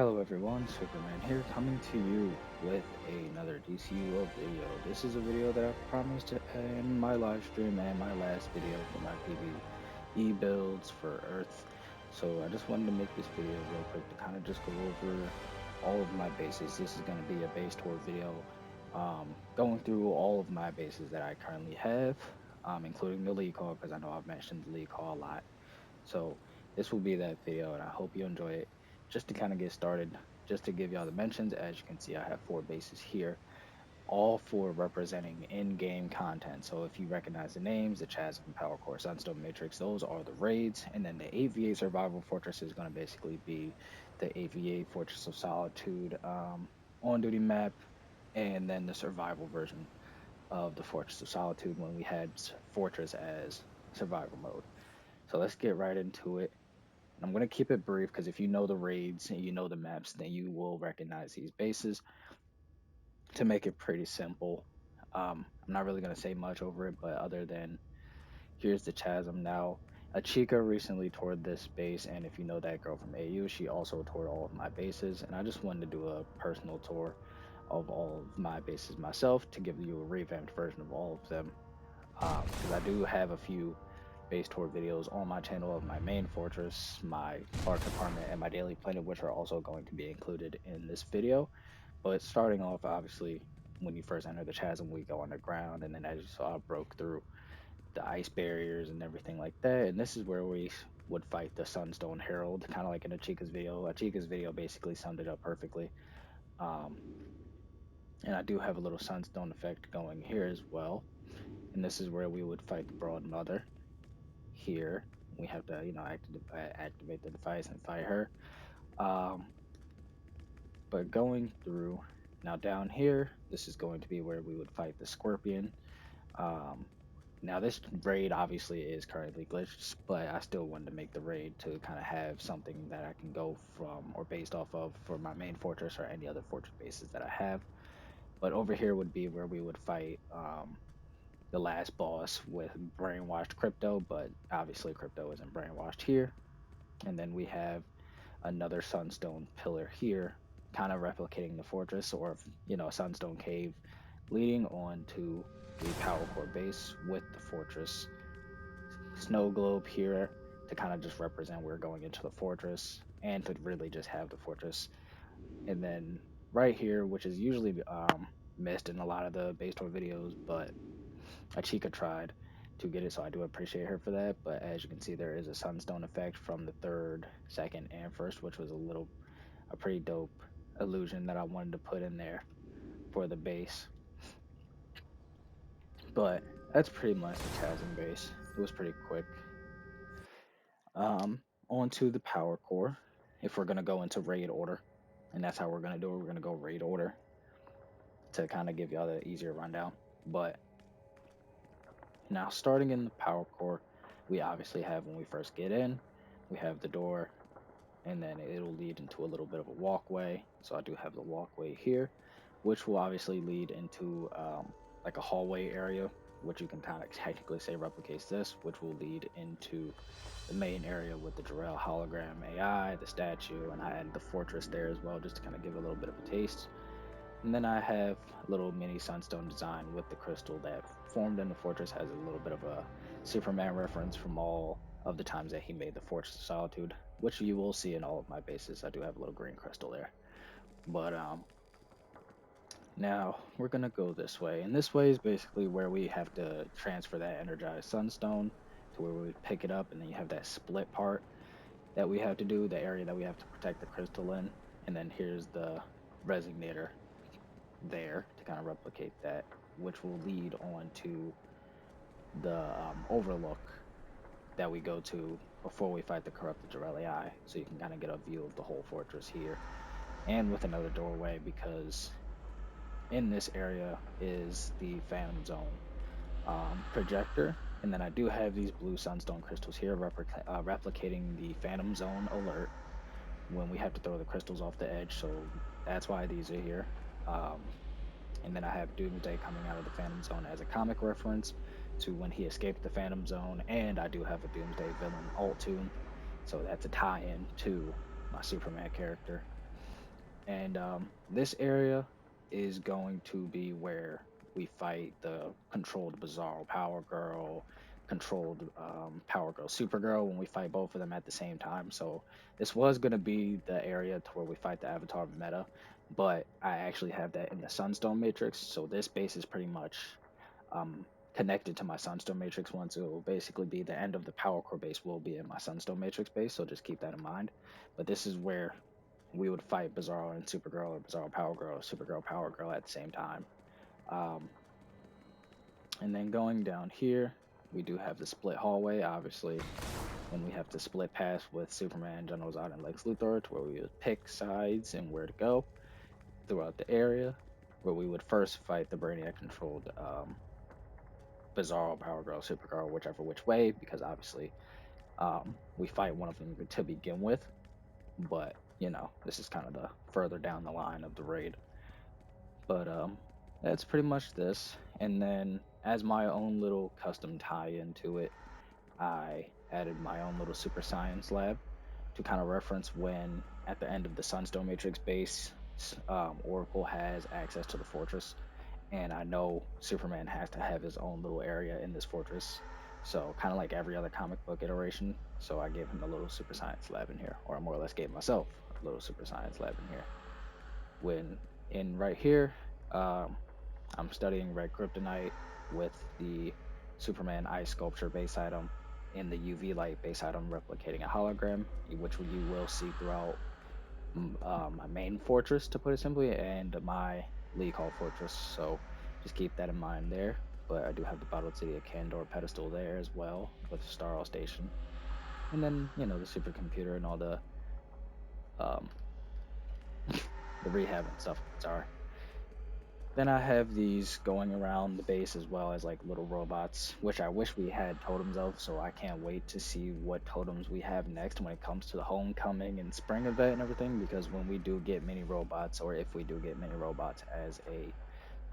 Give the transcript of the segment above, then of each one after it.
Hello everyone, Superman here, coming to you with another DCUO video. This is a video that I promised in my live stream and my last video for my PvE builds for Earth. So I just wanted to make this video real quick to kind of just go over all of my bases. This is going to be a base tour video, going through all of my bases that I currently have, including the league hall, because I know I've mentioned the league hall a lot. So this will be that video, and I hope you enjoy it. Just to kind of get started, just to give y'all the mentions, as you can see, I have 4 bases here, all 4 representing in-game content. So if you recognize the names, the Chasm, Power Core, Sunstone Matrix, those are the raids, and then the AVA Survival Fortress is going to basically be the AVA Fortress of Solitude on-duty map, and then the survival version of the Fortress of Solitude when we had Fortress as survival mode. So let's get right into it. I'm going to keep it brief because if you know the raids and you know the maps, then you will recognize these bases. To make it pretty simple, I'm not really going to say much over it, but other than here's the chasm. Now, Achika recently toured this base, and if you know that girl from AU, she also toured all of my bases, and I just wanted to do a personal tour of all of my bases myself to give you a revamped version of all of them, because I do have a few base tour videos on my channel of my main fortress, my park department, and my daily planet, which are also going to be included in this video. But starting off, obviously, when you first enter the chasm, we go underground, and then as you saw, I broke through the ice barriers and everything like that. And this is where we would fight the Sunstone Herald, kind of like in Achika's video. Achika's video basically summed it up perfectly. Um, and I do have a little Sunstone effect going here as well. And this is where we would fight the Broad Mother. Here we have to activate the device and fight her. um but going through now down here, this is going to be where we would fight the Scorpion. um Now this raid obviously is currently glitched, but I still wanted to make the raid to kind of have something that I can go from or based off of for my main fortress or any other fortress bases that I have. But over here would be where we would fight the last boss with brainwashed Crypto, but obviously Crypto isn't brainwashed here. And then we have another sunstone pillar here, kind of replicating the fortress, or sunstone cave leading on to the power core base with the fortress snow globe here to kind of just represent we're going into the fortress and to really just have the fortress. And then right here, which is usually missed in a lot of the base tour videos, but Achika tried to get it, so I do appreciate her for that. But as you can see, there is a sunstone effect from the third, second, and first, which was a pretty dope illusion that I wanted to put in there for the base. But that's pretty much the chasm base. It was pretty quick. Onto the power core. If we're gonna go into raid order, and that's how we're gonna do it. We're gonna go raid order to kind of give y'all the easier rundown. But now, starting in the power core, we obviously have when we first get in, we have the door, and then it'll lead into a little bit of a walkway. So I do have the walkway here, which will obviously lead into like a hallway area, which you can kind of technically say replicates this, which will lead into the main area with the Jarrell hologram AI, the statue, and I added the fortress there as well, just to kind of give a little bit of a taste. And then I have a little mini sunstone design with the crystal that formed in the fortress, has a little bit of a Superman reference from all of the times that he made the Fortress of Solitude, which you will see in all of my bases. I do have a little green crystal there. But now we're gonna go this way, and this way is basically where we have to transfer that energized sunstone to where we pick it up, and then you have that split part that we have to do, the area that we have to protect the crystal in, and then here's the resonator there to kind of replicate that, which will lead on to the overlook that we go to before we fight the corrupted Jarrell AI. So you can kind of get a view of the whole fortress here, and with another doorway, because in this area is the Phantom Zone projector. And then I do have these blue sunstone crystals here replicating the Phantom Zone alert when we have to throw the crystals off the edge. So that's why these are here. Um, and then I have Doomsday coming out of the Phantom Zone as a comic reference to when he escaped the Phantom Zone, and I do have a Doomsday villain alt tune, so that's a tie-in to my Superman character. And this area is going to be where we fight the controlled Bizarro Power Girl, controlled Power Girl Supergirl when we fight both of them at the same time. So this was going to be the area to where we fight the Avatar meta, but I actually have that in the Sunstone Matrix. So this base is pretty much um, connected to my Sunstone Matrix one. So it will basically be the end of the Power Core base will be in my Sunstone Matrix base. So just keep that in mind. But this is where we would fight Bizarro and Supergirl or Bizarro Power Girl or Supergirl Power Girl at the same time. Um, and then going down here, we do have the split hallway, obviously, when we have to split paths with Superman, General Zod, and Lex Luthor, to where we would pick sides and where to go throughout the area, where we would first fight the Brainiac controlled Bizarro Power Girl, Supergirl, whichever which way, because obviously we fight one of them to begin with. But, this is kind of the further down the line of the raid. But that's pretty much this. And then as my own little custom tie into it, I added my own little super science lab to kind of reference when at the end of the Sunstone Matrix base, Oracle has access to the fortress, and I know Superman has to have his own little area in this fortress. So kind of like every other comic book iteration. So I gave him a little super science lab in here, or I more or less gave myself a little super science lab in here. When in right here, um, I'm studying red kryptonite with the Superman ice sculpture base item in the UV light base item replicating a hologram, which you will see throughout my main fortress, to put it simply, and my League Hall fortress. So just keep that in mind there. But I do have the Bottled City of Kandor pedestal there as well with Starro Station. And then, the supercomputer and all um, the rehab and stuff. Sorry. Then I have these going around the base as well as like little robots, which I wish we had totems of, so I can't wait to see what totems we have next when it comes to the homecoming and spring event and everything, because when we do get mini robots, or if we do get mini robots as a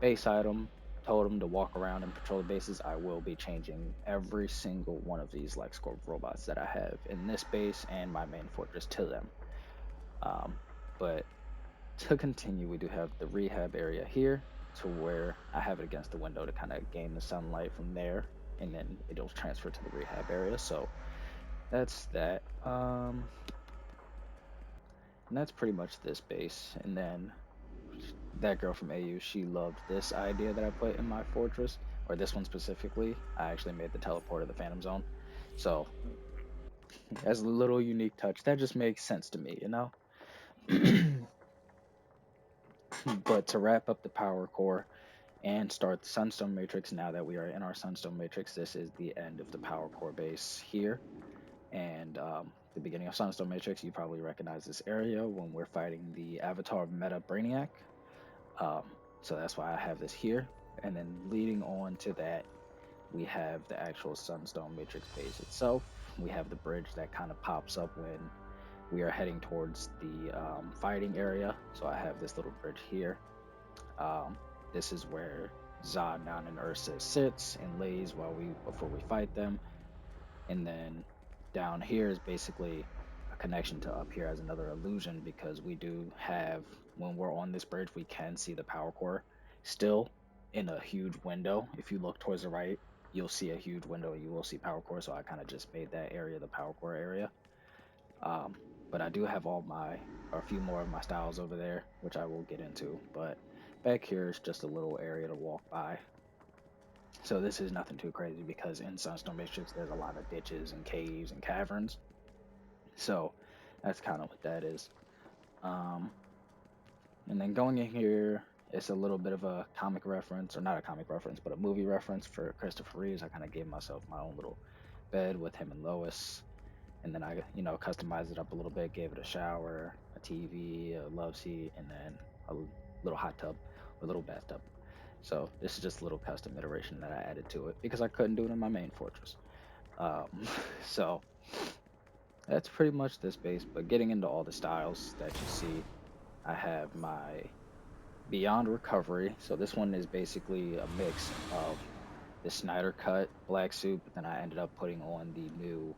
base item, totem to walk around and patrol the bases, I will be changing every single one of these like Scorp robots that I have in this base and my main fortress to them. But to continue, we do have the rehab area here to where I have it against the window to kind of gain the sunlight from there, and then it'll transfer to the rehab area. So that's that. And that's pretty much this base. And then that girl from AU, she loved this idea that I put in my fortress, or this one specifically. I actually made the teleporter the Phantom Zone. So as a little unique touch, that just makes sense to me, But to wrap up the power core and start the Sunstone Matrix, now that we are in our Sunstone Matrix, this is the end of the power core base here. And the beginning of Sunstone Matrix, you probably recognize this area when we're fighting the Avatar Meta Brainiac. Um, so that's why I have this here. And then leading on to that, we have the actual Sunstone Matrix base itself. We have the bridge that kind of pops up when we are heading towards the fighting area. So I have this little bridge here. This is where Zod, Down, and Ursa sits and lays before we fight them. And then down here is basically a connection to up here as another illusion, because we do have, when we're on this bridge, we can see the power core still in a huge window. If you look towards the right, you'll see a huge window. You will see power core. So I kind of just made that area the power core area. But I do have a few more of my styles over there, which I will get into. But back here is just a little area to walk by. So this is nothing too crazy, because in Sunstone Matrix there's a lot of ditches and caves and caverns. So that's kind of what that is. And then going in here, it's a little bit of a comic reference, or not a comic reference, but a movie reference for Christopher Reeves. I kind of gave myself my own little bed with him and Lois. And then I, customized it up a little bit, gave it a shower, a TV, a love seat, and then a little hot tub or little bathtub. So this is just a little custom iteration that I added to it because I couldn't do it in my main fortress. So that's pretty much this base. But getting into all the styles that you see, I have my Beyond Recovery. So this one is basically a mix of the Snyder Cut black suit, but then I ended up putting on the new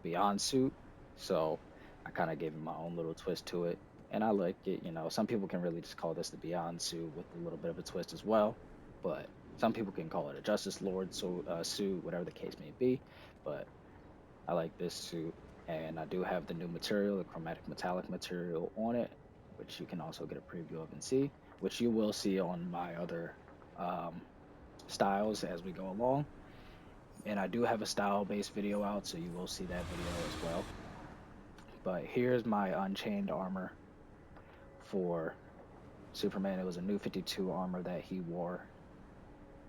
Beyond suit. So I kind of gave it my own little twist to it. and I like it. You know, some people can really just call this the Beyond suit with a little bit of a twist as well, but some people can call it a Justice Lord suit, whatever the case may be. But I like this suit, and I do have the new material, the chromatic metallic material on it, which you can also get a preview of and see, which you will see on my other um, styles as we go along. And I do have a style based video out, so you will see that video as well. But here's my unchained armor for Superman. It was a new 52 armor that he wore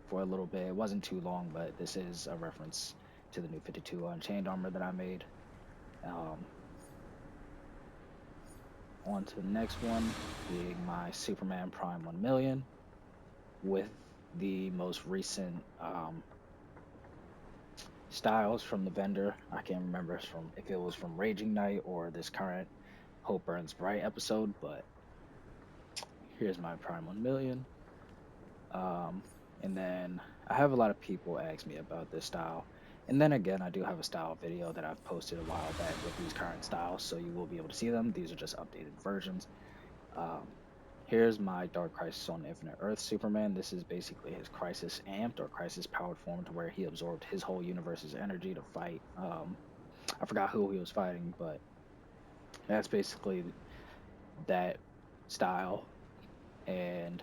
for a little bit. It wasn't too long, but this is a reference to the new 52 unchained armor that I made. Um, On to the next one, being my Superman Prime 1 million with the most recent styles from the vendor. I can't remember if it was from Raging Knight or this current Hope Burns Bright episode, but here's my Prime 1 million. Um, and then I have a lot of people ask me about this style. And then again, I do have a style video that I've posted a while back with these current styles, so you will be able to see them. These are just updated versions. Um, Here's my Dark Crisis on Infinite Earth Superman. This is basically his Crisis amped or Crisis powered form to where he absorbed his whole universe's energy to fight. I forgot who he was fighting, but that's basically that style. And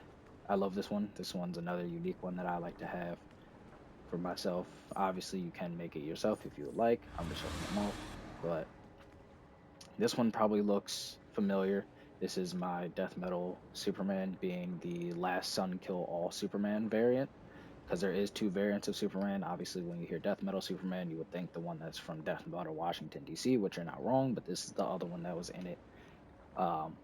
I love this one. This one's another unique one that I like to have for myself. Obviously, you can make it yourself if you would like. I'm just showing them off. But this one probably looks familiar. This is my Death Metal Superman being the Last Sun Kill All Superman variant. Because there is two variants of Superman. Obviously, when you hear Death Metal Superman, you would think the one that's from Death Metal Washington, D.C., which you're not wrong, but this is the other one that was in it um,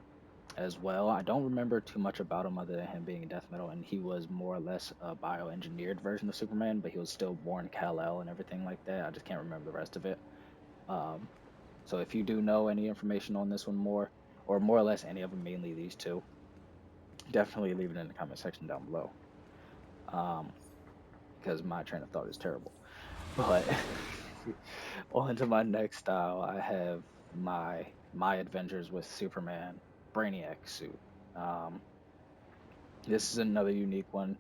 as well. I don't remember too much about him other than him being Death Metal, and he was more or less a bioengineered version of Superman, but he was still born Kal-El and everything like that. I just can't remember the rest of it. Um, so if you do know any information on this one more, or more or less any of them, mainly these two, definitely leave it in the comment section down below. Um, because my train of thought is terrible. But on to my next style, I have my adventures with Superman Brainiac suit. Um, this is another unique one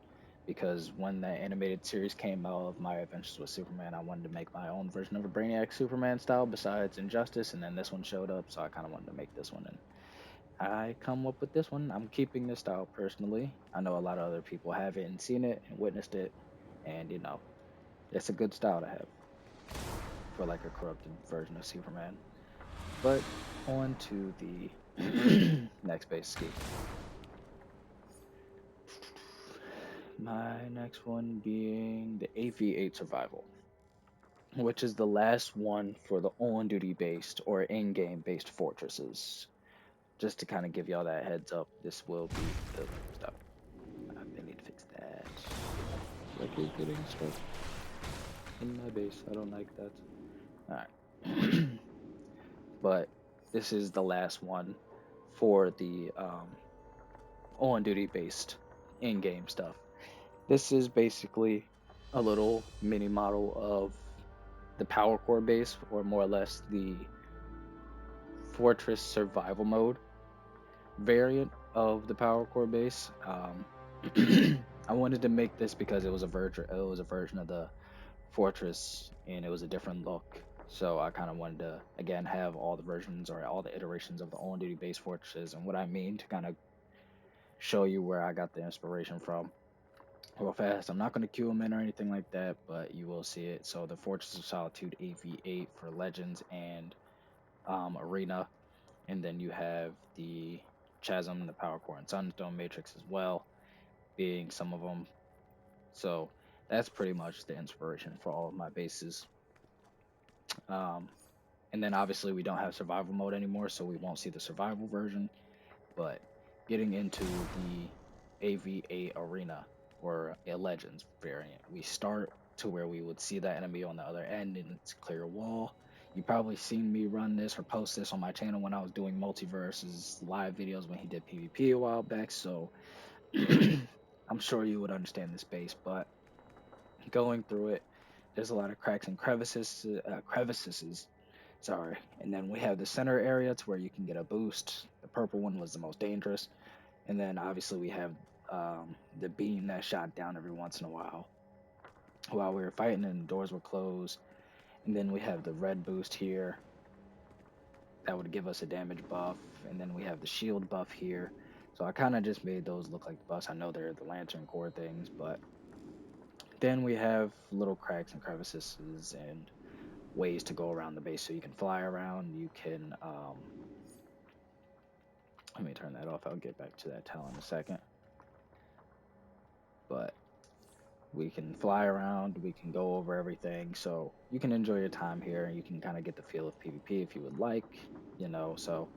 because when the animated series came out of My Adventures with Superman, I wanted to make my own version of a Brainiac Superman style besides Injustice, and then this one showed up, so I kind of wanted to make this one, and I come up with this one. I'm keeping this style personally. I know a lot of other people have it and seen it and witnessed it, and it's a good style to have for like a corrupted version of Superman. But on to the next base ski. My next one being the AV8 Survival, which is the last one for the on-duty based or in-game based fortresses. Just to kind of give y'all that heads up, this will be the stuff. They need to fix that. Like is getting stuck in my base. I don't like that. Alright. But this is the last one for the on duty based in game stuff. This is basically a little mini model of the power core base, or more or less the fortress survival mode variant of the power core base. I wanted to make this because it was a version of the fortress and it was a different look. So I kind of wanted to again have all the versions or all the iterations of the on duty base fortresses, and what I mean to kind of show you where I got the inspiration from real fast. I'm not going to cue them in or anything like that, but you will see it. So the Fortress of Solitude AV8 for Legends and Arena, and then you have the Chasm, the Power Core, and Sunstone Matrix as well, being some of them. So that's pretty much the inspiration for all of my bases. Um, and then obviously we don't have survival mode anymore, so we won't see the survival version. But getting into the AV8 Arena or a Legends variant, we start to where we would see that enemy on the other end and it's clear wall. You probably seen me run this or post this on my channel when I was doing Multiverse's live videos when he did PvP a while back, so I'm sure you would understand this base, but going through it, there's a lot of cracks and crevices, Sorry. And then we have the center area to where you can get a boost. The purple one was the most dangerous. And then obviously we have the beam that shot down every once in a while we were fighting and the doors were closed. And then we have the red boost here that would give us a damage buff. And then we have the shield buff here. So I kind of just made those look like the buffs. I know they're the lantern core things, but then we have little cracks and crevices and ways to go around the base. So you can fly around. You can let me turn that off. I'll get back to that towel in a second. But we can fly around. We can go over everything. So you can enjoy your time here. You can kind of get the feel of PvP if you would like. So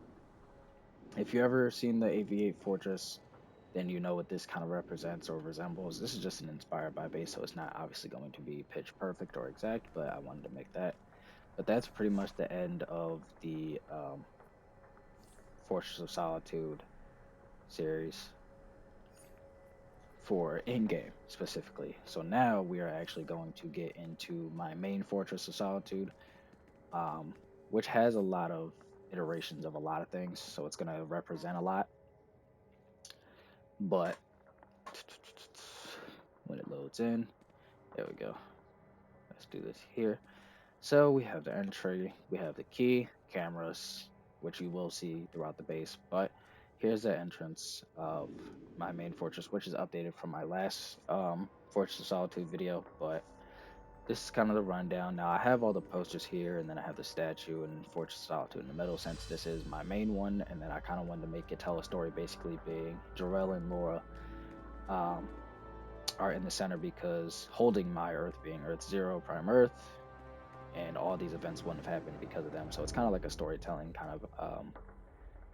if you ever seen the AV8 Fortress, then you know what this kind of represents or resembles. This is just an inspired by base, so it's not obviously going to be pitch perfect or exact, but I wanted to make that. But that's pretty much the end of the Fortress of Solitude series for in-game specifically. So now we are actually going to get into my main Fortress of Solitude, um, which has a lot of iterations of a lot of things, so it's going to represent a lot. But when it loads in, there we go. Let's do this here. So we have the entry, we have the key, cameras, which you will see throughout the base, but here's the entrance of my main fortress, which is updated from my last Fortress of Solitude video, but this is kind of the rundown. Now I have all the posters here, and then I have the statue and Fortress of Solitude in the middle, since this is my main one, and then I kind of wanted to make it tell a story, basically being Jarell and Laura um, are in the center because holding my Earth being Earth Zero, Prime Earth, and all these events wouldn't have happened because of them. So it's kind of like a storytelling kind of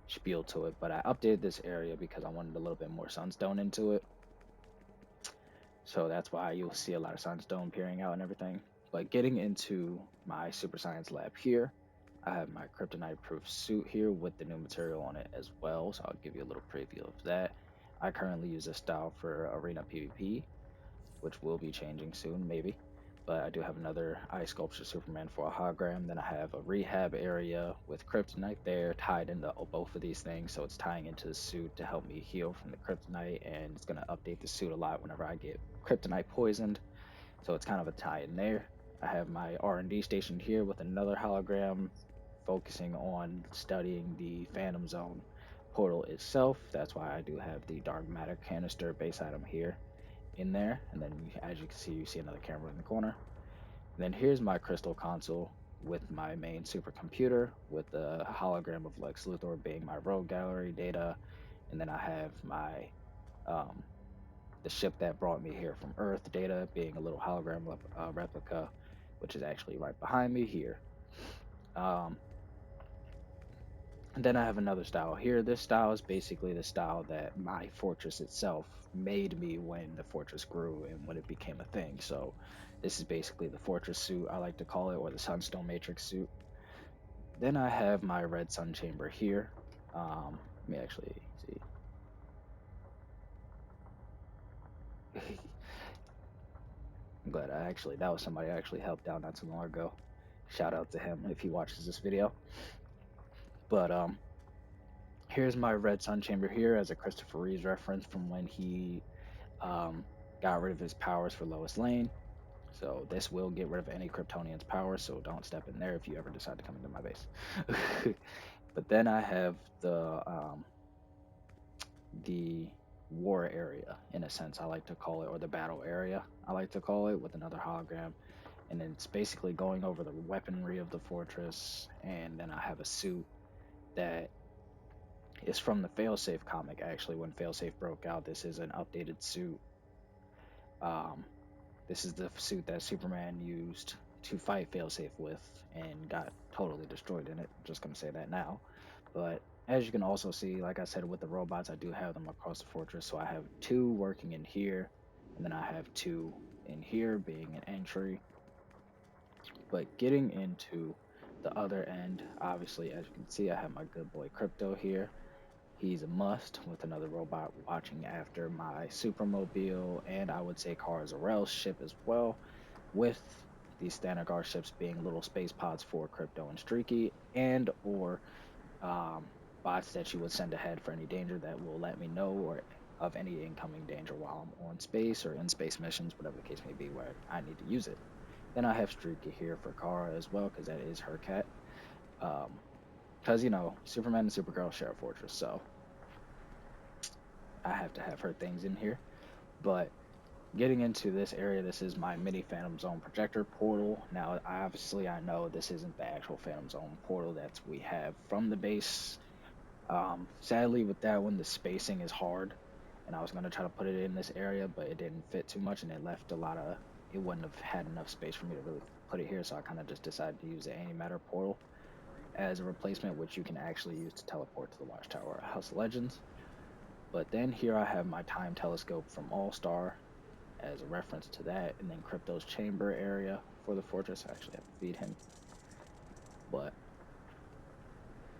spiel to it. But I updated this area because I wanted a little bit more sunstone into it. So that's why you'll see a lot of sunstone peering out and everything. But getting into my super science lab here, I have my kryptonite proof suit here with the new material on it as well. So I'll give you a little preview of that. I currently use this style for arena PvP, which will be changing soon, maybe. But I do have another eye sculpture Superman for a hologram. Then I have a rehab area with kryptonite there tied into both of these things. So it's tying into the suit to help me heal from the kryptonite, and it's going to update the suit a lot whenever I get kryptonite poisoned. So it's kind of a tie in there. I have my R&D station here with another hologram focusing on studying the Phantom Zone portal itself. That's why I do have the dark matter canister base item here in there, and then as you can see, you see another camera in the corner. And then here's my crystal console with my main supercomputer with the hologram of Lex Luthor being my rogue gallery data, and then I have my the ship that brought me here from Earth data being a little hologram replica, which is actually right behind me here. And then I have another style here. This style is basically the style that my fortress itself made me when the fortress grew and when it became a thing. So this is basically the fortress suit, I like to call it, or the Sunstone Matrix suit. Then I have my red sun chamber here. Let me actually see. I'm glad that was somebody I actually helped out not too long ago. Shout out to him if he watches this video. But here's my red sun chamber here as a Christopher Reeves reference from when he got rid of his powers for Lois Lane. So this will get rid of any Kryptonian's powers, so don't step in there if you ever decide to come into my base. But then I have the war area, in a sense, I like to call it, or the battle area, I like to call it, with another hologram. And then it's basically going over the weaponry of the fortress. And then I have a suit that is from the Failsafe comic, actually. When Failsafe broke out, this is an updated suit. This is the suit that Superman used to fight Failsafe with and got totally destroyed in it. I'm just going to say that now. But as you can also see, like I said, with the robots, I do have them across the fortress. So I have two working in here, and then I have two in here being an entry. But getting into the other end, obviously, as you can see, I have my good boy Crypto here. He's a must, with another robot watching after my Supermobile, and I would say Kara Zor-El's ship as well, with these standard guard ships being little space pods for Crypto and Streaky, and or um, bots that you would send ahead for any danger that will let me know or of any incoming danger while I'm on space or in space missions, whatever the case may be, where I need to use it. Then I have Streaky here for Kara as well, because that is her cat. Because, Superman and Supergirl share a fortress, so I have to have her things in here. But getting into this area, this is my mini Phantom Zone projector portal. Now, obviously, I know this isn't the actual Phantom Zone portal that we have from the base. Sadly, with that one, the spacing is hard, and I was going to try to put it in this area, but it didn't fit too much, and it wouldn't have had enough space for me to really put it here, so I kind of just decided to use the antimatter portal as a replacement, which you can actually use to teleport to the Watchtower of House of Legends. But then here I have my time telescope from All Star as a reference to that, and then Crypto's chamber area for the fortress. I actually have to feed him, but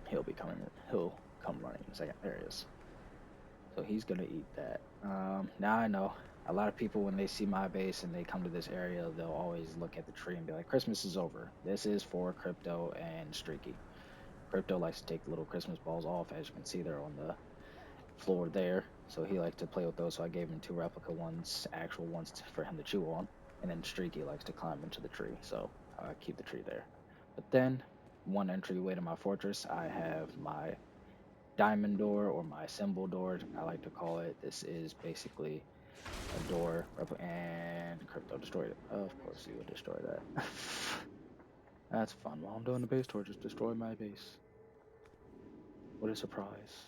he'll come running in a second. There he is. So he's gonna eat that. Now I know a lot of people, when they see my base and they come to this area, they'll always look at the tree and be like, Christmas is over. This is for Crypto and Streaky. Crypto likes to take the little Christmas balls off. As you can see, they're on the floor there. So he likes to play with those. So I gave him 2 replica ones, actual ones for him to chew on. And then Streaky likes to climb into the tree. So I keep the tree there. But then, one entryway to my fortress, I have my diamond door, or my symbol door, I like to call it. This is basically a door, and Crypto destroyed it. Of course he would destroy that. That's fun. While I'm doing the base tour, just destroy my base. What a surprise.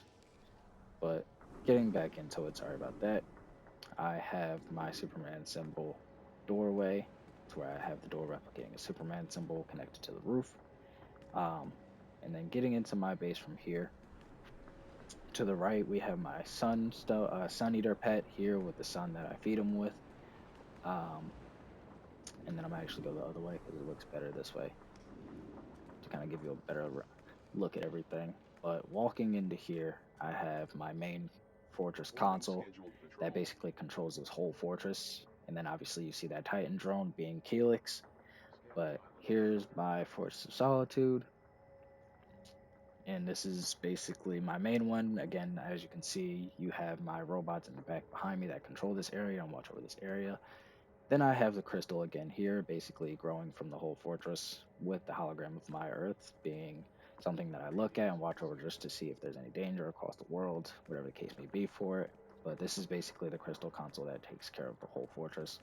But getting back into it, sorry about that. I have my Superman symbol doorway, to where I have the door replicating a Superman symbol connected to the roof. And then getting into my base from here, to the right, we have my sun eater pet here with the sun that I feed him with. And then I'm actually go the other way because it looks better this way to kind of give you a better look at everything. But walking into here, I have my main fortress console that basically controls this whole fortress. And then obviously you see that Titan drone being Helix. But here's my Fortress of Solitude. And this is basically my main one. Again, as you can see, you have my robots in the back behind me that control this area and watch over this area. Then I have the crystal again here, basically growing from the whole fortress, with the hologram of my Earth being something that I look at and watch over just to see if there's any danger across the world, whatever the case may be for it. But this is basically the crystal console that takes care of the whole fortress.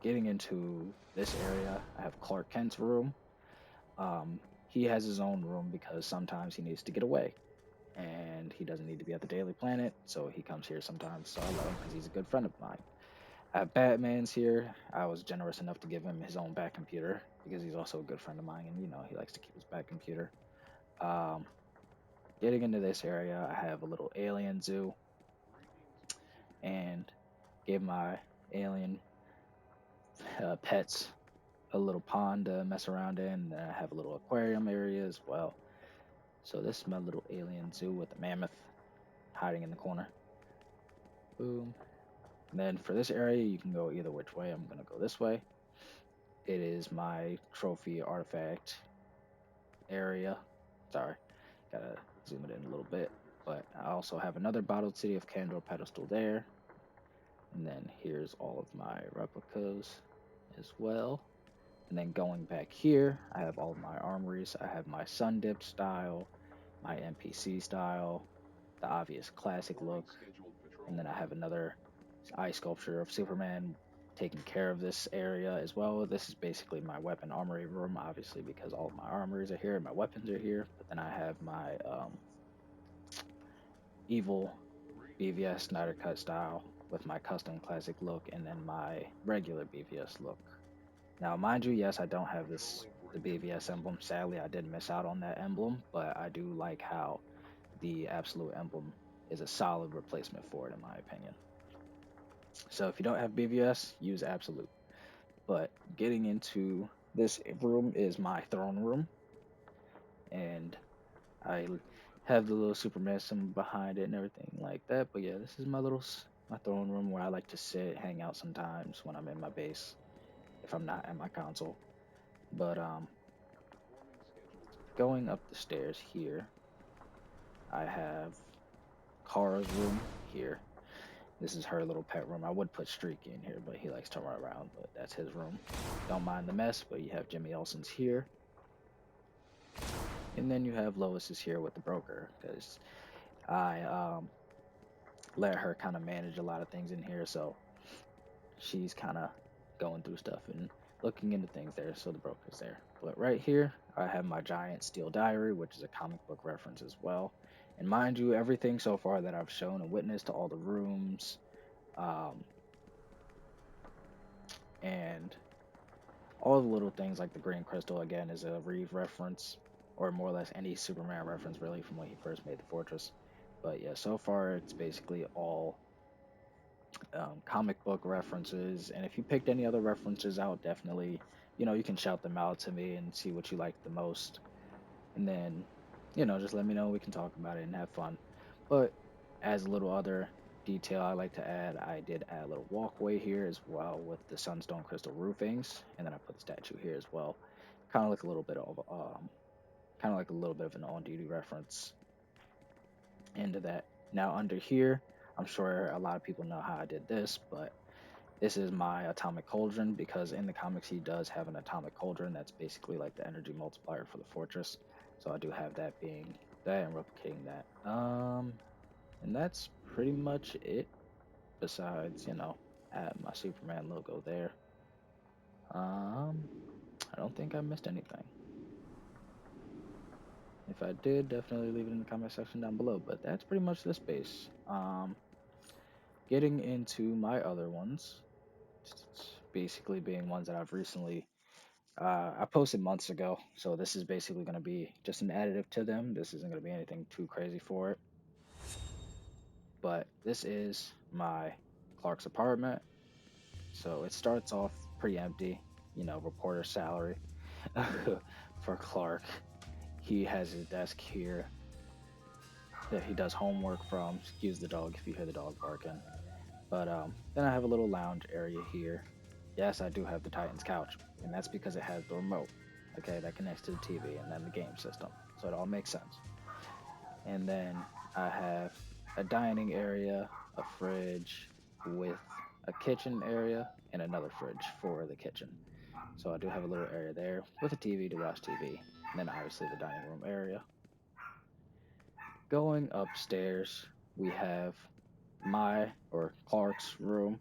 Getting into this area, I have Clark Kent's room. He has his own room because sometimes he needs to get away, and he doesn't need to be at the Daily Planet, so he comes here sometimes. So I love him because he's a good friend of mine. I have Batman's here. I was generous enough to give him his own back computer because he's also a good friend of mine, and he likes to keep his back computer. Um, Getting into this area, I have a little alien zoo, and gave my alien pets a little pond to mess around in. And I have a little aquarium area as well. So this is my little alien zoo with the mammoth hiding in the corner. Boom. And then for this area, you can go either which way. I'm going to go this way. It is my trophy artifact area. Sorry, gotta zoom it in a little bit. But I also have another bottled city of Candor pedestal there. And then here's all of my replicas as well. And then going back here, I have all of my armories. I have my sun dipped style, my NPC style, the obvious classic look, and then I have another eye sculpture of Superman taking care of this area as well. This is basically my weapon armory room, obviously, because all of my armories are here and my weapons are here. But then I have my evil BVS Snyder Cut style with my custom classic look, and then my regular BVS look. Now, mind you, yes, I don't have the BVS emblem. Sadly, I did miss out on that emblem, but I do like how the Absolute emblem is a solid replacement for it, in my opinion. So if you don't have BVS, use Absolute. But getting into this room is my throne room, and I have the little Superman symbol behind it and everything like that. But yeah, this is my throne room where I like to sit, hang out sometimes when I'm in my base. if I'm not at my console. But going up the stairs here, I have Kara's room here. This is her little pet room. I would put Streaky in here, but he likes to run around, but that's his room. Don't mind the mess, but you have Jimmy Olsen's here. And then you have Lois's here with the broker, because I let her kind of manage a lot of things in here, so she's kind of going through stuff and looking into things there, so the broker's there. But right here, I have my giant steel diary, which is a comic book reference as well. And mind you, everything so far that I've shown and witnessed, to all the rooms, and all the little things like the green crystal, again, is a Reeve reference, or more or less any Superman reference really from when he first made the fortress. But yeah, so far it's basically all comic book references. And if you picked any other references out, definitely, you can shout them out to me and see what you like the most. And then, just let me know. We can talk about it and have fun. But as a little other detail I like to add, I did add a little walkway here as well with the sunstone crystal roofings, and then I put the statue here as well, kind of like a little bit of an on-duty reference into that. Now under here, I'm sure a lot of people know how I did this, but this is my atomic cauldron, because in the comics he does have an atomic cauldron that's basically like the energy multiplier for the fortress. So I do have that being that and replicating that. And that's pretty much it. Besides, add my Superman logo there. I don't think I missed anything. If I did, definitely leave it in the comment section down below. But that's pretty much this base. Getting into my other ones, basically being ones that I've recently I posted months ago, so this is basically going to be just an additive to them. This isn't going to be anything too crazy for it. But this is my Clark's apartment. So it starts off pretty empty, reporter salary for Clark. He has his desk here that he does homework from. Excuse the dog if you hear the dog barking. But then I have a little lounge area here. Yes, I do have the Titans couch, and that's because it has the remote, okay, that connects to the TV and then the game system. So it all makes sense. And then I have a dining area, a fridge with a kitchen area, and another fridge for the kitchen. So I do have a little area there with a TV to watch TV, and then obviously the dining room area. Going upstairs, we have Clark's room.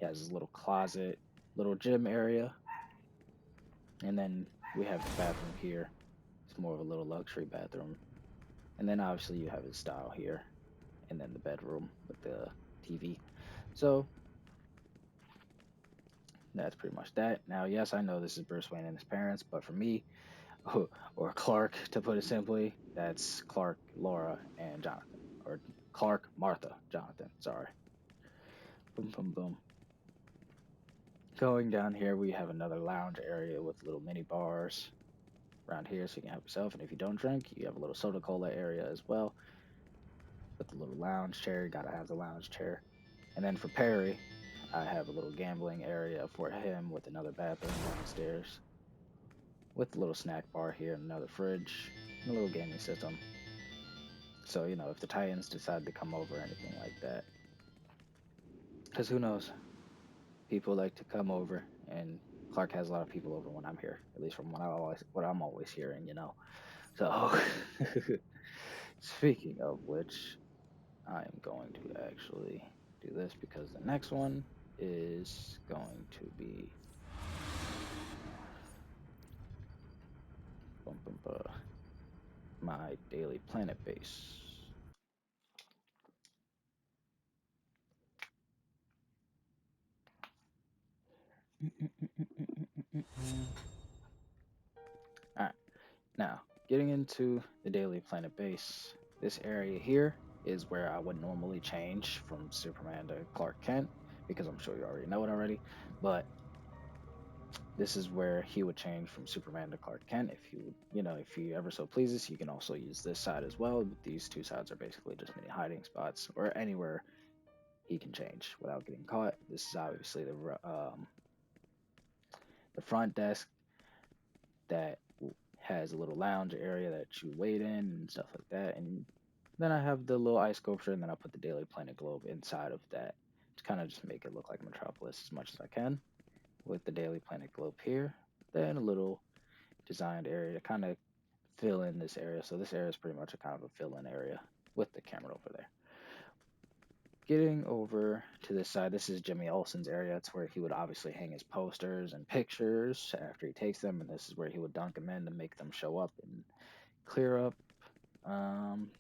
He has his little closet, little gym area, and then we have the bathroom here. It's more of a little luxury bathroom. And then obviously you have his style here, and then the bedroom with the TV. So that's pretty much that. Now, yes, I know this is Bruce Wayne and his parents, but for me, or Clark to put it simply, that's Clark, Laura, and Jonathan. Or Clark, Martha, Jonathan, sorry. Boom, boom, boom. Going down here, we have another lounge area with little mini bars around here so you can help yourself. And if you don't drink, you have a little soda cola area as well with the little lounge chair. You gotta have the lounge chair. And then for Perry, I have a little gambling area for him with another bathroom downstairs with a little snack bar here and another fridge and a little gaming system. So, if the Titans decide to come over or anything like that, because who knows, people like to come over, and Clark has a lot of people over when I'm here, at least from what I'm always hearing, So, speaking of which, I am going to actually do this because the next one is going to be my daily planet base. Alright, now getting into the daily planet base, this area here is where I would normally change from Superman to Clark Kent, because I'm sure you already know it already, but this is where he would change from Superman to Clark Kent. If you ever so pleases, you can also use this side as well. These two sides are basically just mini hiding spots, or anywhere he can change without getting caught. This is obviously the front desk that has a little lounge area that you wait in and stuff like that. And then I have the little ice sculpture, and then I put the Daily Planet globe inside of that to kind of just make it look like Metropolis as much as I can with the Daily Planet globe here. Then a little designed area to kind of fill in this area. So this area is pretty much a kind of a fill-in area with the camera over there. Getting over to this side, this is Jimmy Olsen's area. It's where he would obviously hang his posters and pictures after he takes them, and this is where he would dunk them in to make them show up and clear up. Um,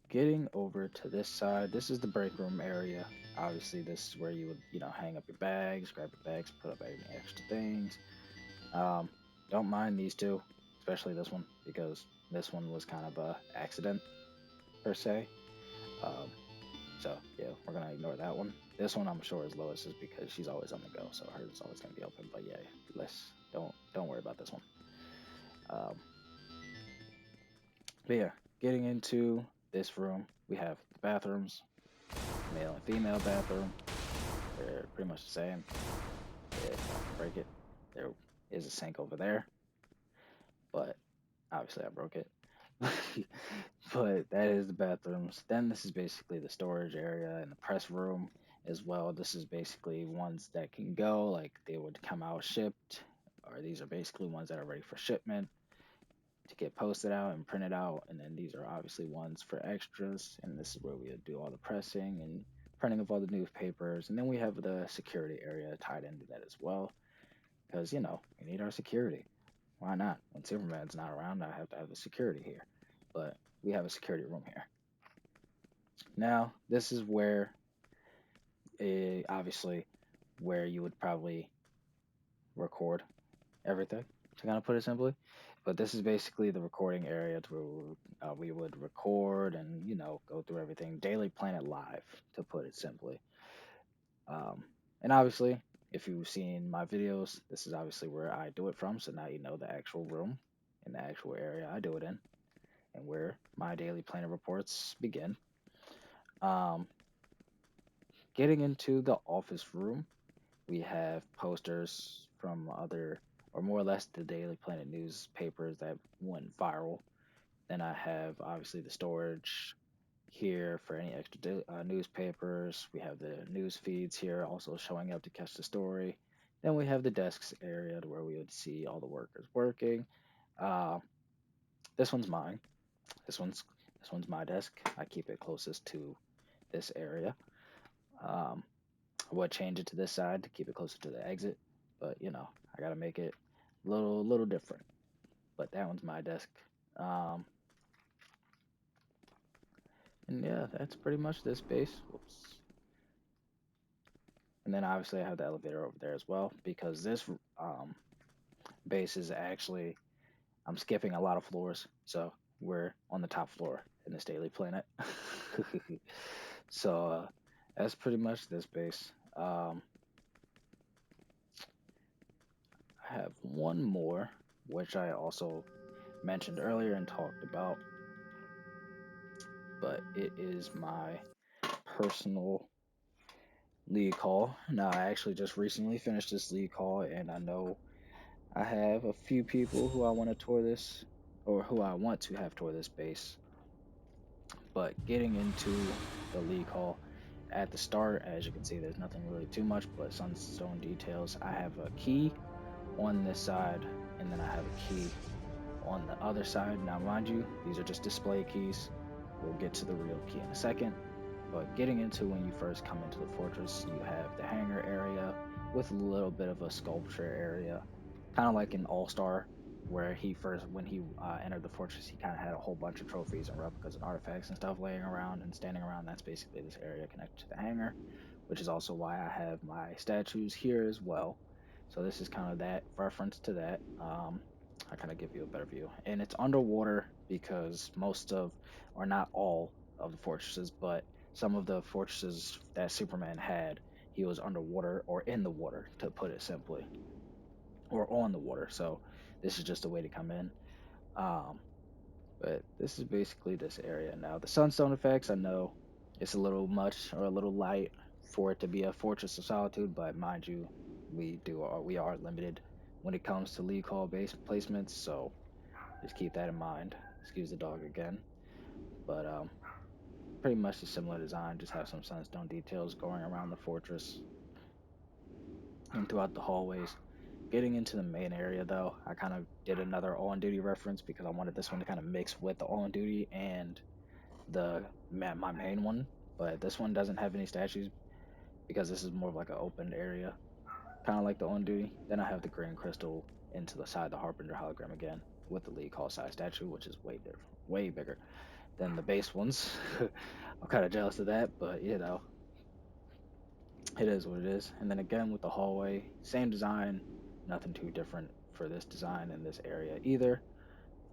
Getting over to this side, this is the break room area. Obviously, this is where you would, hang up your bags, grab your bags, put up any extra things. Um, don't mind these two, especially this one, because this one was kind of a accident per se. Um, so yeah, we're gonna ignore that one. This one I'm sure is Lois's because she's always on the go, so hers is always gonna be open. But yeah, let's don't worry about this one. Um, but yeah, getting into this room, we have the bathrooms, male and female bathroom. They're pretty much the same. If I can break it, there is a sink over there, but obviously I broke it. But that is the bathrooms. Then this is basically the storage area and the press room as well. This is basically ones that can go, like they would come out shipped, or these are basically ones that are ready for shipment to get posted out and printed out. And then these are obviously ones for extras, and this is where we would do all the pressing and printing of all the newspapers. And then we have the security area tied into that as well, because we need our security. Why not? When Superman's not around, I have to have the security here. But we have a security room here. Now, this is where, obviously, where you would probably record everything, to kind of put it simply. But this is basically the recording area to where we would record and, go through everything. Daily Planet Live, to put it simply. Um, and obviously, if you've seen my videos, this is obviously where I do it from. So now you know the actual room and the actual area I do it in and where my Daily Planet reports begin. Um, Getting into the office room, we have posters from other, or more or less the Daily Planet newspapers that went viral. Then I have obviously the storage here for any extra newspapers. We have the news feeds here also showing up to catch the story. Then we have the desks area to where we would see all the workers working. Uh, this one's mine. This one's this one's my desk. I keep it closest to this area. Um, I would change it to this side to keep it closer to the exit, but I gotta make it little different. But that one's my desk. Um, and yeah, that's pretty much this base. Whoops. And then obviously I have the elevator over there as well because this base is actually, I'm skipping a lot of floors, so we're on the top floor in this Daily Planet. So that's pretty much this base. I have one more, which I also mentioned earlier and talked about, but it is my personal league call. Now, I actually just recently finished this league call, and I know I have a few people who I want to tour this, or who I want to have tour this base. But getting into the league hall at the start, as you can see, there's nothing really too much but sunstone details. I have a key on this side, and then I have a key on the other side. Now, mind you, these are just display keys. We'll get to the real key in a second. But getting into when you first come into the fortress, you have the hangar area with a little bit of a sculpture area, kind of like an all-star, where when he entered the fortress, he kind of had a whole bunch of trophies and replicas and artifacts and stuff laying around and standing around. That's basically this area connected to the hangar, which is also why I have my statues here as well. So this is kind of that reference to that. I kind of give you a better view, and it's underwater because most of, or not all of the fortresses, but some of the fortresses that Superman had, he was underwater or in the water, to put it simply, or on the water. So this is just a way to come in. Um, but this is basically this area. Now the sunstone effects, I know it's a little much or a little light for it to be a Fortress of Solitude, but mind you, we are limited when it comes to league hall base placements, so just keep that in mind. Excuse the dog again, but pretty much a similar design, just have some sunstone details going around the fortress and throughout the hallways. Getting into the main area though, I kind of did another on duty reference because I wanted this one to kind of mix with the on duty and my main one, but this one doesn't have any statues because this is more of like an open area, kind of like the on duty. Then I have the green crystal into the side of the Harbinger hologram again with the League Hall size statue, which is way bigger than the base ones. I'm kind of jealous of that, but you know, it is what it is. And then again with the hallway, same design, nothing too different for this design in this area either.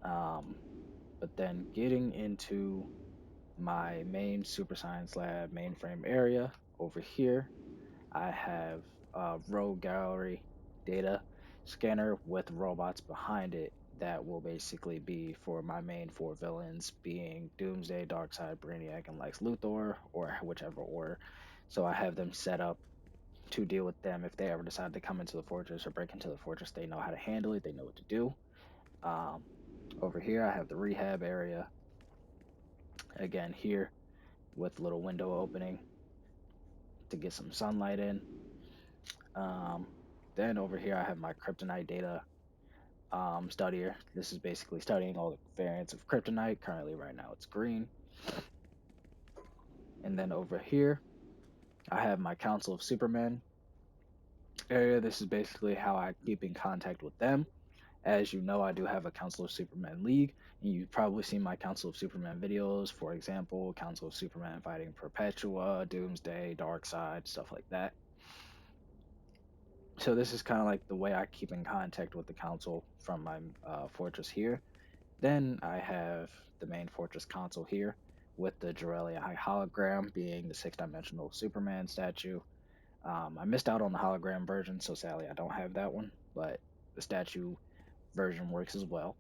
Um, but then getting into my main Super Science Lab mainframe area over here, I have a row gallery data scanner with robots behind it that will basically be for my main four villains being Doomsday, Darkseid, Brainiac, and Lex Luthor, or whichever order. So I have them set up to deal with them if they ever decide to come into the fortress or break into the fortress. They know how to handle it. They know what to do. Um, Over here, I have the rehab area. Again, here with a little window opening to get some sunlight in. Um, then over here, I have my kryptonite data studier. This is basically studying all the variants of kryptonite. Currently, right now, it's green. And then over here, I have my Council of Superman area. This is basically how I keep in contact with them. As you know, I do have a Council of Superman League, and you've probably seen my Council of Superman videos. For example, Council of Superman fighting Perpetua, Doomsday, Darkseid, stuff like that. So this is kind of like the way I keep in contact with the Council from my fortress here. Then I have the main fortress console here with the Jor-El High hologram being the six-dimensional Superman statue. I missed out on the hologram version, so sadly I don't have that one, but the statue version works as well.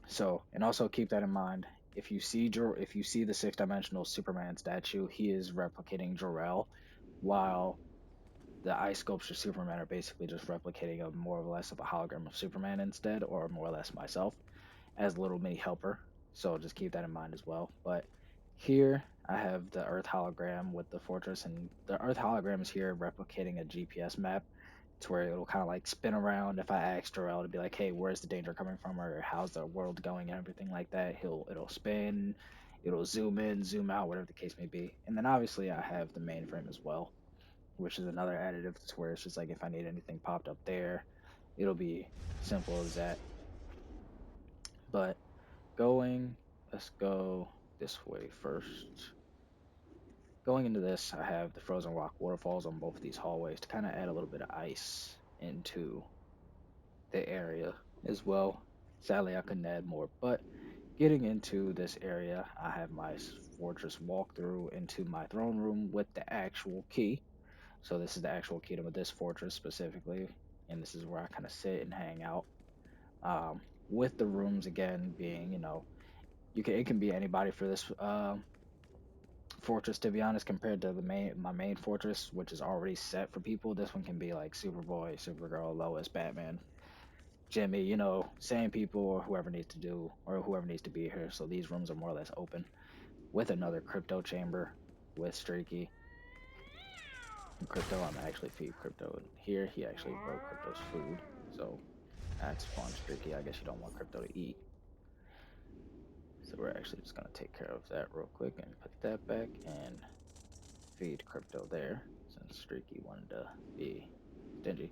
So, and also keep that in mind. If you see the six-dimensional Superman statue, he is replicating Jor-El, while the ice sculpture Superman are basically just replicating a more or less of a hologram of Superman instead, or more or less myself as a little mini helper. So just keep that in mind as well. But here I have the Earth hologram with the fortress, and the Earth hologram is here replicating a GPS map to where it'll kind of like spin around. If I ask Jarrell to be like, "Hey, where's the danger coming from?" or "How's the world going?" and everything like that, it'll spin, it'll zoom in, zoom out, whatever the case may be. And then obviously I have the mainframe as well, which is another additive to where it's just like if I need anything popped up there, it'll be simple as that. But let's go this way first. Going into this, I have the frozen rock waterfalls on both of these hallways to kind of add a little bit of ice into the area as well. Sadly, I couldn't add more, but getting into this area, I have my fortress walkthrough into my throne room with the actual key. So this is the actual key to this fortress specifically, and this is where I kind of sit and hang out. With the rooms again being, it can be anybody for this fortress, to be honest. Compared to my main fortress, which is already set for people, this one can be like Superboy, Supergirl, Lois, Batman, Jimmy, same people or whoever needs to do or whoever needs to be here. So these rooms are more or less open with another crypto chamber with Streaky. And Crypto, I'm actually feed Crypto here. He actually broke Crypto's food, so that's fun. Streaky, I guess you don't want Crypto to eat. So we're actually just gonna take care of that real quick and put that back and feed Crypto there, since Streaky wanted to be stingy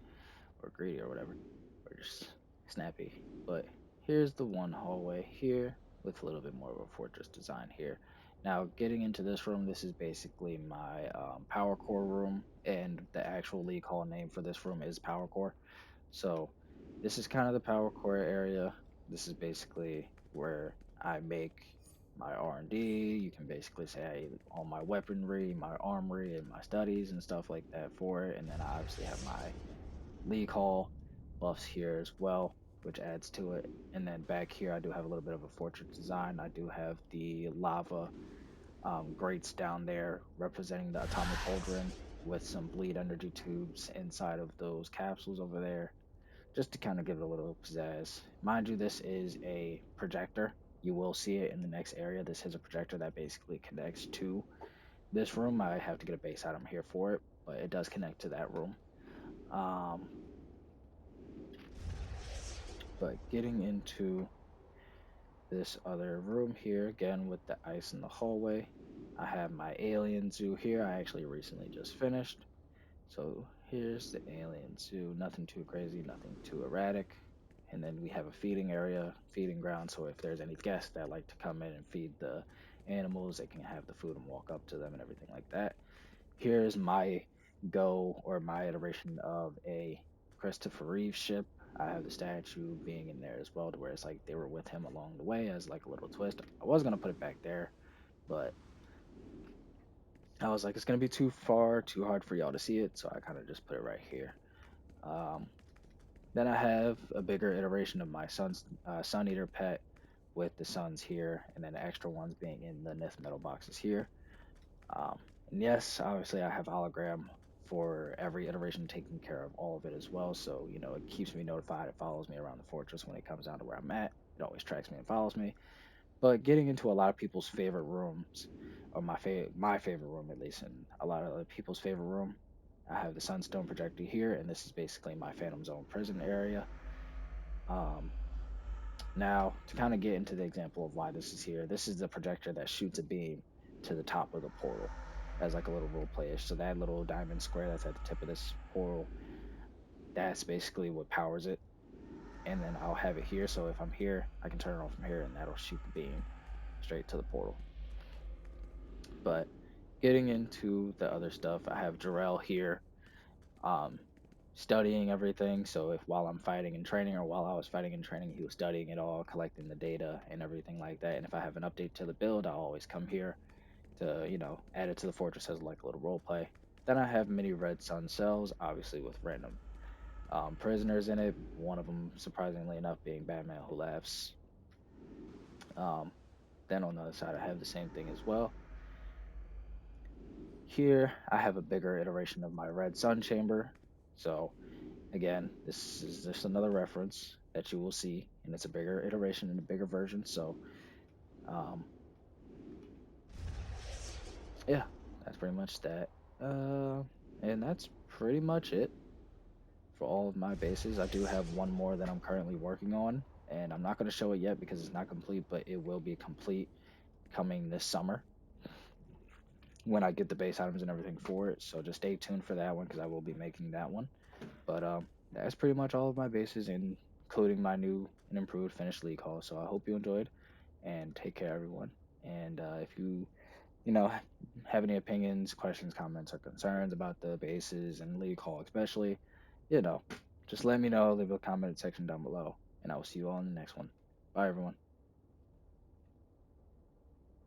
or greedy or whatever, or just snappy. But here's the one hallway here with a little bit more of a fortress design here. Now, getting into this room, this is basically my power core room, and the actual league hall name for this room is power core. So this is kind of the power core area. This is basically where I make my R&D. You can basically say all my weaponry, my armory, and my studies and stuff like that for it. And then I obviously have my league hall buffs here as well, which adds to it. And then back here, I do have a little bit of a fortress design. I do have the lava grates down there representing the atomic cauldron with some bleed energy tubes inside of those capsules over there, just to kind of give it a little pizzazz. Mind you, this is a projector. You will see it in the next area. This is a projector that basically connects to this room. I have to get a base item here for it, but it does connect to that room. Um, but getting into this other room here, again with the ice in the hallway, I have my alien zoo here. I actually recently just finished. So here's the alien zoo. Nothing too crazy, nothing too erratic. And then we have a feeding area, feeding ground. So if there's any guests that like to come in and feed the animals, they can have the food and walk up to them and everything like that. Here's my go or my iteration of a Christopher Reeve ship. I have the statue being in there as well, to where it's like they were with him along the way as like a little twist. I was gonna put it back there, but I was like, it's gonna be too far, too hard for y'all to see it, so I kind of just put it right here. Um, then I have a bigger iteration of my Sun Eater pet with the suns here, and then the extra ones being in the Nith metal boxes here. Um, and yes, obviously I have hologram for every iteration, taking care of all of it as well. So it keeps me notified. It follows me around the fortress when it comes down to where I'm at. It always tracks me and follows me. But getting into a lot of people's favorite rooms, or my favorite room at least, and a lot of other people's favorite room, I have the Sunstone projector here, and this is basically my Phantom Zone prison area. Um, Now, to kind of get into the example of why this is here, this is the projector that shoots a beam to the top of the portal as like a little role playish. So that little diamond square that's at the tip of this portal, that's basically what powers it. And then I'll have it here. So if I'm here, I can turn it on from here and that'll shoot the beam straight to the portal. But getting into the other stuff, I have Jarrell here, um, studying everything. So if while I'm fighting and training, or while I was fighting and training, he was studying it all, collecting the data and everything like that. And if I have an update to the build, I'll always come here to add it to the fortress as like a little role play. Then I have many red sun cells, obviously with random prisoners in it. One of them, surprisingly enough, being Batman Who Laughs. Um, then on the other side, I have the same thing as well. Here, I have a bigger iteration of my red sun chamber. So again, this is just another reference that you will see, and it's a bigger iteration and a bigger version. So, um, yeah, that's pretty much that. And that's pretty much it for all of my bases. I do have one more that I'm currently working on, and I'm not going to show it yet because it's not complete, but it will be complete coming this summer when I get the base items and everything for it. So just stay tuned for that one because I will be making that one. But that's pretty much all of my bases, including my new and improved finished league hall. So I hope you enjoyed, and take care, everyone. And if you know have any opinions, questions, comments, or concerns about the bases and league hall, especially, you know, just let me know. Leave a comment section down below, and I will see you all in the next one. Bye, everyone.